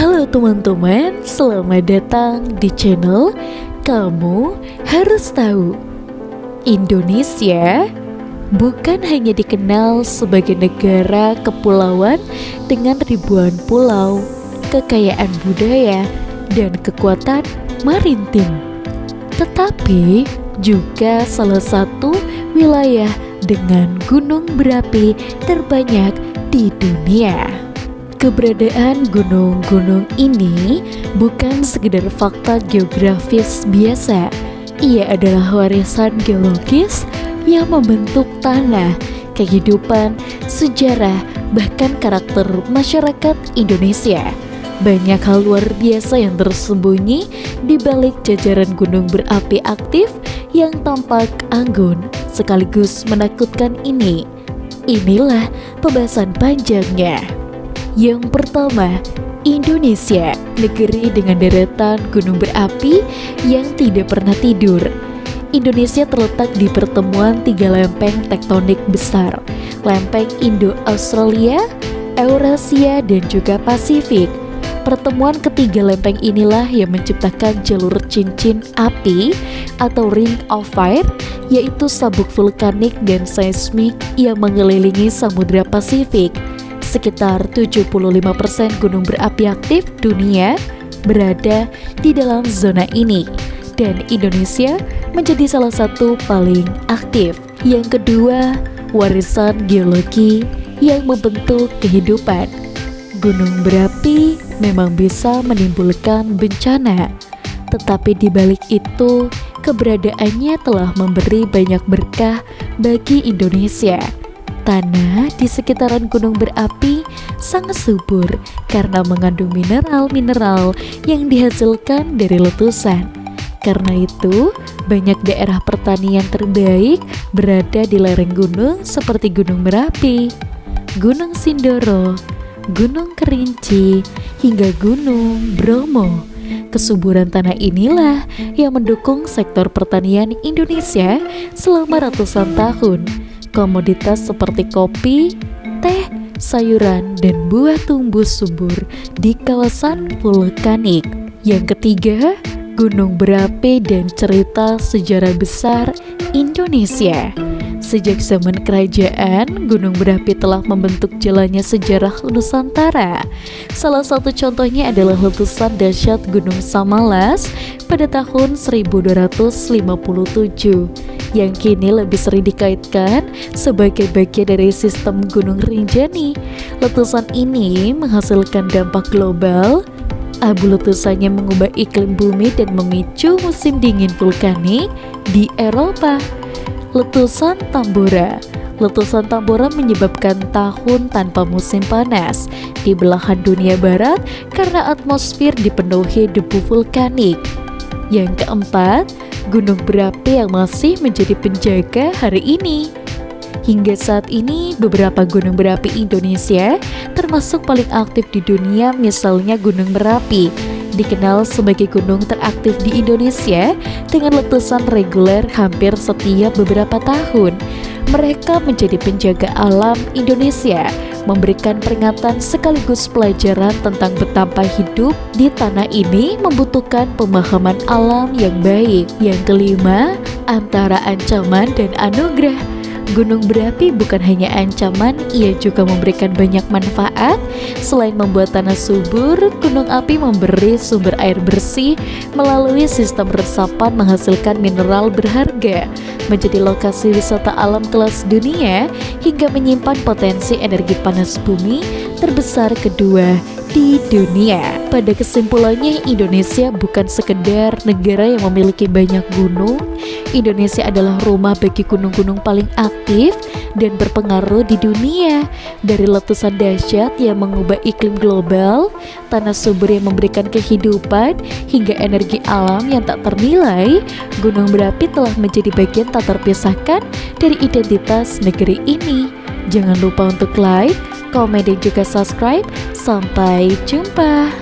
Halo teman-teman, selamat datang di channel Kamu Harus Tahu. Indonesia bukan hanya dikenal sebagai negara kepulauan dengan ribuan pulau, kekayaan budaya, dan kekuatan maritim, tetapi juga salah satu wilayah dengan gunung berapi terbanyak di dunia. Keberadaan gunung-gunung ini bukan sekedar fakta geografis biasa. Ia adalah warisan geologis yang membentuk tanah, kehidupan, sejarah, bahkan karakter masyarakat Indonesia. Banyak hal luar biasa yang tersembunyi di balik jajaran gunung berapi aktif yang tampak anggun sekaligus menakutkan ini. Inilah pembahasan panjangnya. Yang pertama, Indonesia, negeri dengan deretan gunung berapi yang tidak pernah tidur. Indonesia terletak di pertemuan tiga lempeng tektonik besar, lempeng Indo-Australia, Eurasia, dan juga Pasifik. Pertemuan ketiga lempeng inilah yang menciptakan jalur cincin api atau ring of fire, yaitu sabuk vulkanik dan seismik yang mengelilingi Samudra Pasifik. Sekitar 75% gunung berapi aktif dunia berada di dalam zona ini, dan Indonesia menjadi salah satu paling aktif. Yang kedua, warisan geologi yang membentuk kehidupan. Gunung berapi memang bisa menimbulkan bencana, tetapi di balik itu keberadaannya telah memberi banyak berkah bagi Indonesia. Tanah di sekitaran gunung berapi sangat subur karena mengandung mineral-mineral yang dihasilkan dari letusan. Karena itu, banyak daerah pertanian terbaik berada di lereng gunung seperti Gunung Merapi, Gunung Sindoro, Gunung Kerinci, hingga Gunung Bromo. Kesuburan tanah inilah yang mendukung sektor pertanian Indonesia selama ratusan tahun. Komoditas seperti kopi, teh, sayuran, dan buah tumbuh subur di kawasan vulkanik. Yang ketiga, gunung berapi dan cerita sejarah besar Indonesia. Sejak zaman kerajaan, gunung berapi telah membentuk jalannya sejarah Nusantara. Salah satu contohnya adalah letusan dahsyat Gunung Samalas pada tahun 1257 yang kini lebih sering dikaitkan sebagai bagian dari sistem Gunung Rinjani. Letusan ini menghasilkan dampak global. Abu letusannya mengubah iklim bumi dan memicu musim dingin vulkanik di Eropa. Letusan Tambora. Letusan Tambora menyebabkan tahun tanpa musim panas di belahan dunia barat karena atmosfer dipenuhi debu vulkanik. Yang keempat, gunung berapi yang masih menjadi penjaga hari ini. Hingga saat ini, beberapa gunung berapi Indonesia termasuk paling aktif di dunia, misalnya Gunung Merapi, dikenal sebagai gunung teraktif di Indonesia dengan letusan reguler hampir setiap beberapa tahun. Mereka menjadi penjaga alam Indonesia, memberikan peringatan sekaligus pelajaran tentang betapa hidup di tanah ini membutuhkan pemahaman alam yang baik. Yang kelima, antara ancaman dan anugerah. Gunung berapi bukan hanya ancaman, ia juga memberikan banyak manfaat. Selain membuat tanah subur, gunung api memberi sumber air bersih melalui sistem resapan menghasilkan mineral berharga, menjadi lokasi wisata alam kelas dunia, hingga menyimpan potensi energi panas bumi terbesar kedua di dunia. Pada kesimpulannya, Indonesia bukan sekedar negara yang memiliki banyak gunung. Indonesia adalah rumah bagi gunung-gunung paling aktif dan berpengaruh di dunia. Dari letusan dahsyat yang mengubah iklim global, tanah subur yang memberikan kehidupan, hingga energi alam yang tak ternilai, gunung berapi telah menjadi bagian tak terpisahkan dari identitas negeri ini. Jangan lupa untuk like, komen, dan juga subscribe. Sampai jumpa.